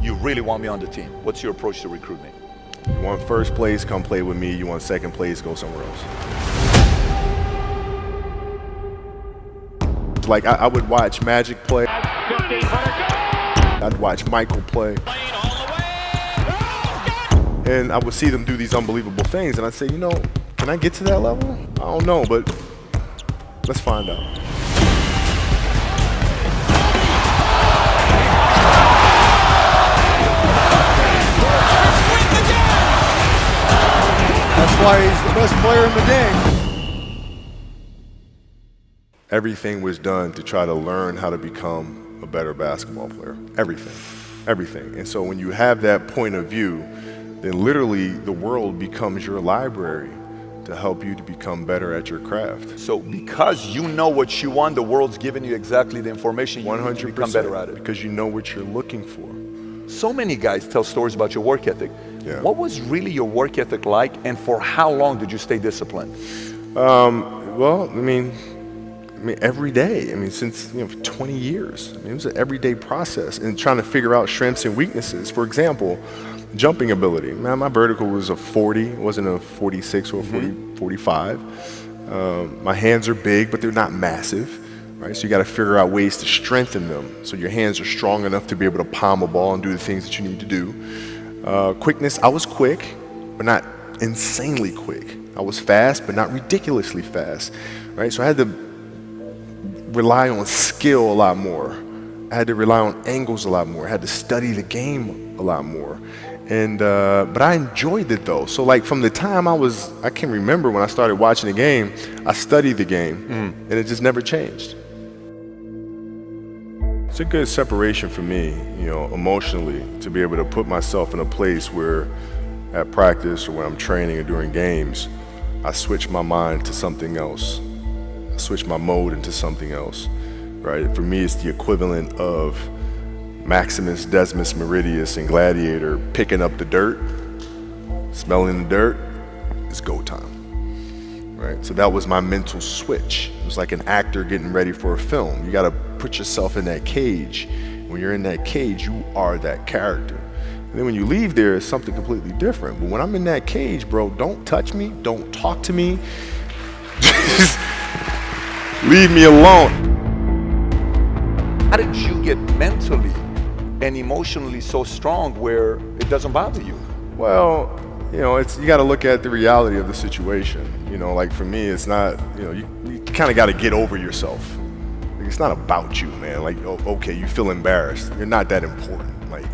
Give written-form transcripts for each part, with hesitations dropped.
you really want me on the team. What's your approach to recruiting? You want first place, come play with me. You want second place, go somewhere else. Like I would watch Magic play. I'd watch Michael play. And I would see them do these unbelievable things, and I'd say, you know, can I get to that level? I don't know, but let's find out. That's why he's the best player in the game. Everything was done to try to learn how to become a better basketball player. Everything. Everything. And so when you have that point of view, then literally the world becomes your library to help you to become better at your craft. So because you know what you want, the world's giving you exactly the information you need to become better at it. Because you know what you're looking for. So many guys tell stories about your work ethic. Yeah. What was really your work ethic like, and for how long did you stay disciplined? Well, I mean, every day. I mean, since, you know, for 20 years. I mean, it was an everyday process and trying to figure out strengths and weaknesses. For example, jumping ability. Man, my vertical was a 40, it wasn't a 46 or a 45. My hands are big, but they're not massive. Right? So you got to figure out ways to strengthen them so your hands are strong enough to be able to palm a ball and do the things that you need to do. Quickness, I was quick, but not insanely quick. I was fast, but not ridiculously fast. Right? So I had to rely on skill a lot more. I had to rely on angles a lot more. I had to study the game a lot more. And but I enjoyed it though. So like from the time I can remember when I started watching the game, I studied the game and it just never changed. It's a good separation for me, you know, emotionally, to be able to put myself in a place where at practice or when I'm training or during games, I switch my mind to something else. I switch my mode into something else, right? For me, it's the equivalent of Maximus, Decimus, Meridius, and Gladiator picking up the dirt, smelling the dirt. It's go time, right? So that was my mental switch. It was like an actor getting ready for a film. You got to put yourself in that cage. When you're in that cage, you are that character. And then when you leave there, it's something completely different. But when I'm in that cage, bro, don't touch me, don't talk to me. Just leave me alone. How did you get mentally and emotionally so strong where it doesn't bother you? Well, you know, you got to look at the reality of the situation. You know, like for me, it's not, you know, you kind of got to get over yourself. Like, it's not about you, man. Like, oh, okay, you feel embarrassed. You're not that important. Like,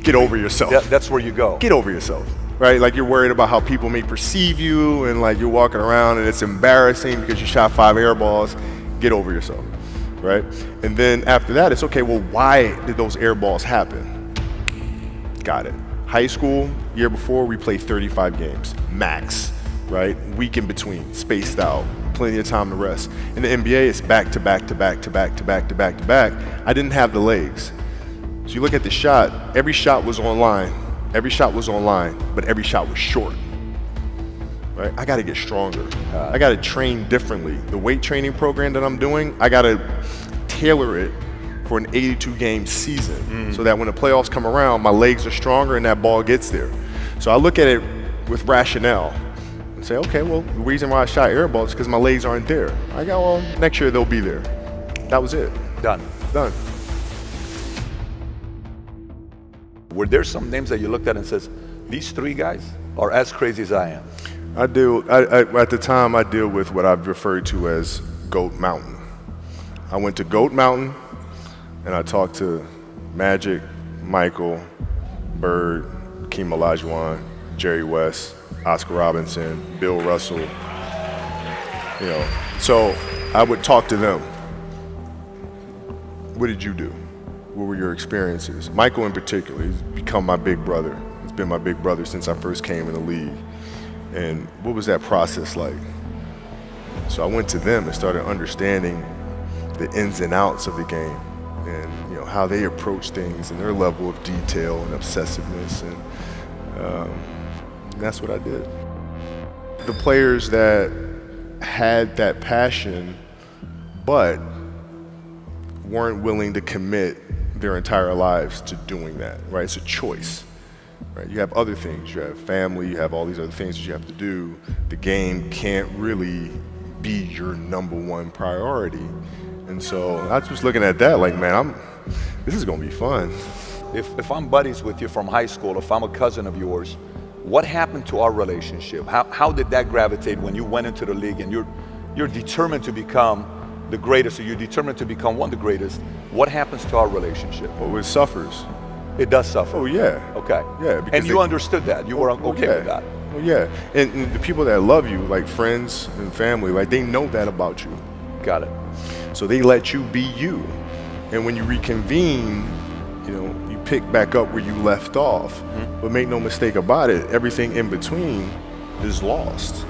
get over yourself. That's where you go. Get over yourself, right? Like you're worried about how people may perceive you and like you're walking around and it's embarrassing because you shot 5 air balls. Get over yourself. Right? And then after that, it's okay, well, why did those air balls happen? Got it. High school, year before, we played 35 games, max, right? Week in between, spaced out, plenty of time to rest. In the NBA, it's back to back to back to back to back to back to back. I didn't have the legs. So you look at the shot, every shot was online. Every shot was online, but every shot was short. Right? I got to get stronger. I got to train differently. The weight training program that I'm doing, I got to tailor it for an 82-game season so that when the playoffs come around, my legs are stronger and that ball gets there. So I look at it with rationale and say, okay, well, the reason why I shot air balls is because my legs aren't there. I go, well, next year they'll be there. That was it. Done. Done. Were there some names that you looked at and says, these 3 guys are as crazy as I am? At the time, I deal with what I've referred to as Goat Mountain. I went to Goat Mountain and I talked to Magic, Michael, Bird, Hakeem Olajuwon, Jerry West, Oscar Robinson, Bill Russell. You know, so I would talk to them. What did you do? What were your experiences? Michael in particular, he's become my big brother. He's been my big brother since I first came in the league. And what was that process like? So I went to them and started understanding the ins and outs of the game and, you know, how they approach things and their level of detail and obsessiveness, and that's what I did. The players that had that passion but weren't willing to commit their entire lives to doing that, right? It's a choice, right? You have other things, you have family, you have all these other things that you have to do. The game can't really be your #1 priority. And so I was looking at that like, man, this is gonna be fun. If I'm buddies with you from high school, if I'm a cousin of yours, what happened to our relationship? How did that gravitate when you went into the league and you're determined to become the greatest, or you're determined to become one of the greatest? What happens to our relationship? Well, it suffers. It does suffer. Oh yeah. Okay. Yeah. And you understood that. You were okay yeah. with that. Well, yeah. And the people that love you, like friends and family, like they know that about you. Got it. So they let you be you. And when you reconvene, you pick back up where you left off. But make no mistake about it, everything in between is lost,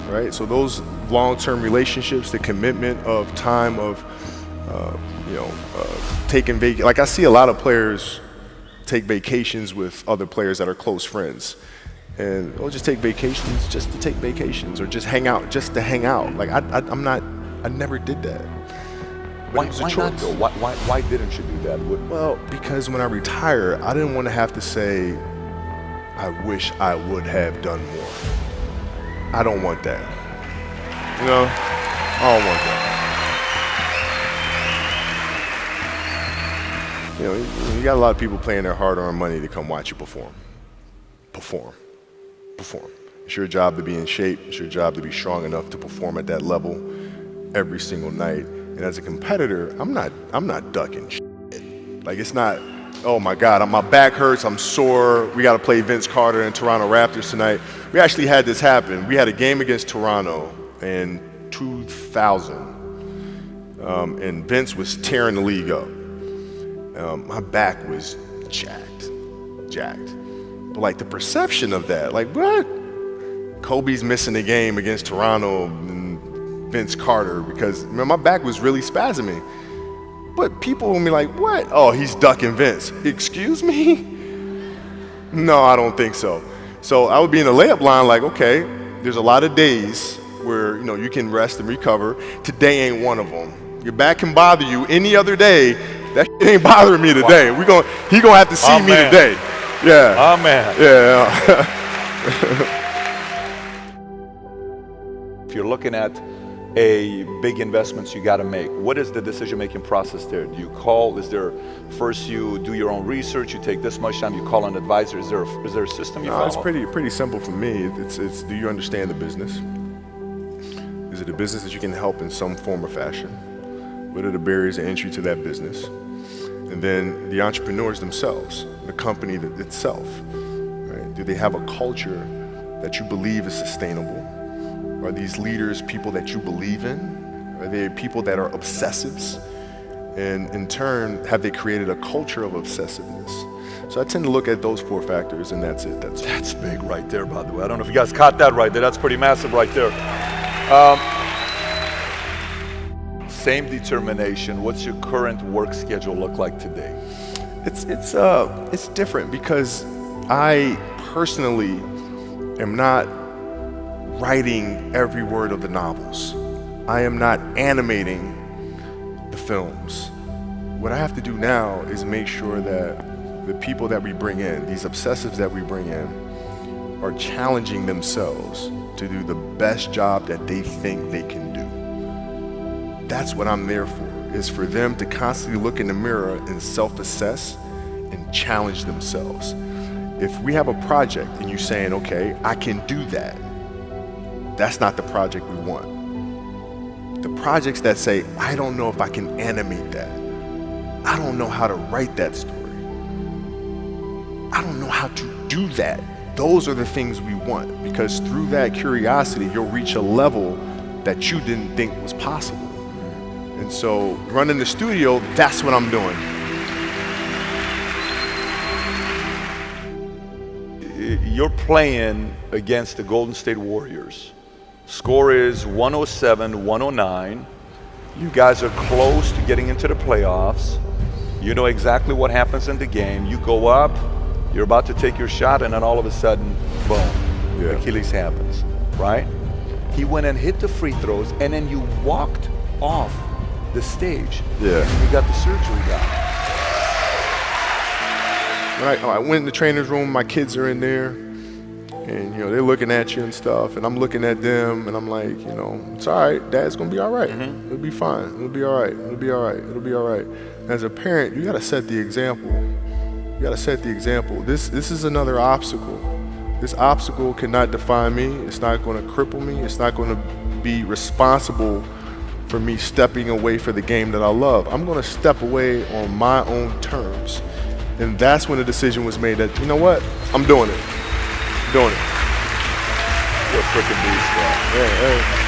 right? So those long-term relationships, the commitment of time of, taking vacation. Like I see a lot of players take vacations with other players that are close friends. And they'll just take vacations just to take vacations, or just hang out just to hang out. Like I never did that. But it was a Why choice. not though? Why didn't you do that? Well, because when I retire, I didn't want to have to say, I wish I would have done more. I don't want that. I don't want that. You got a lot of people paying their hard-earned money to come watch you perform. Perform. It's your job to be in shape. It's your job to be strong enough to perform at that level every single night. And as a competitor, I'm not ducking shit. Like it's not, oh my God, my back hurts, I'm sore, we got to play Vince Carter and Toronto Raptors tonight. We actually had this happen. We had a game against Toronto in 2000, and Vince was tearing the league up. My back was jacked. But like the perception of that, like what? Kobe's missing the game against Toronto and Vince Carter because my back was really spasming. But people will be like, what? Oh, he's ducking Vince. Excuse me? No, I don't think so. So I would be in the layup line like, okay, there's a lot of days where you can rest and recover. Today ain't one of them. Your back can bother you any other day. That shit ain't bothering me today. Wow. He gonna have to see me today. Yeah. Oh man. Yeah. If you're looking at a big investments you got to make, what is the decision-making process there? Do you call? Is there first you do your own research? You take this much time. You call an advisor. Is there a system you follow? It's pretty simple for me. It's do you understand the business? Is it a business that you can help in some form or fashion? What are the barriers of entry to that business? And then the entrepreneurs themselves, the company itself, right? Do they have a culture that you believe is sustainable? Are these leaders people that you believe in? Are they people that are obsessives? And in turn, have they created a culture of obsessiveness? So I tend to look at those 4 factors, and that's it. That's big right there, by the way. I don't know if you guys caught that right there. That's pretty massive right there. Same determination. What's your current work schedule look like today? It's different because I personally am not writing every word of the novels. I am not animating the films. What I have to do now is make sure that the people that we bring in, these obsessives that we bring in, are challenging themselves to do the best job that they think they can do. That's what I'm there for, is for them to constantly look in the mirror and self-assess and challenge themselves. If we have a project and you're saying, okay, I can do that, that's not the project we want. The projects that say, I don't know if I can animate that. I don't know how to write that story. I don't know how to do that. Those are the things we want, because through that curiosity, you'll reach a level that you didn't think was possible. And so running the studio, that's what I'm doing. You're playing against the Golden State Warriors. Score is 107-109. You guys are close to getting into the playoffs. You know exactly what happens in the game. You go up, you're about to take your shot, and then all of a sudden, boom, Achilles happens, right? He went and hit the free throws, and then you walked off the stage. Yeah. And you got the surgery done. I went in the trainer's room, my kids are in there, and they're looking at you and stuff, and I'm looking at them, and I'm like, it's all right, Dad's gonna be all right. It'll be fine. It'll be all right. It'll be all right. It'll be all right. As a parent, you gotta set the example. You gotta set the example. This is another obstacle. This obstacle cannot define me. It's not gonna cripple me. It's not gonna be responsible for me stepping away for the game that I love. I'm gonna step away on my own terms. And that's when the decision was made that, you know what, I'm doing it. I'm doing it. You're a freaking beast, bro. Yeah,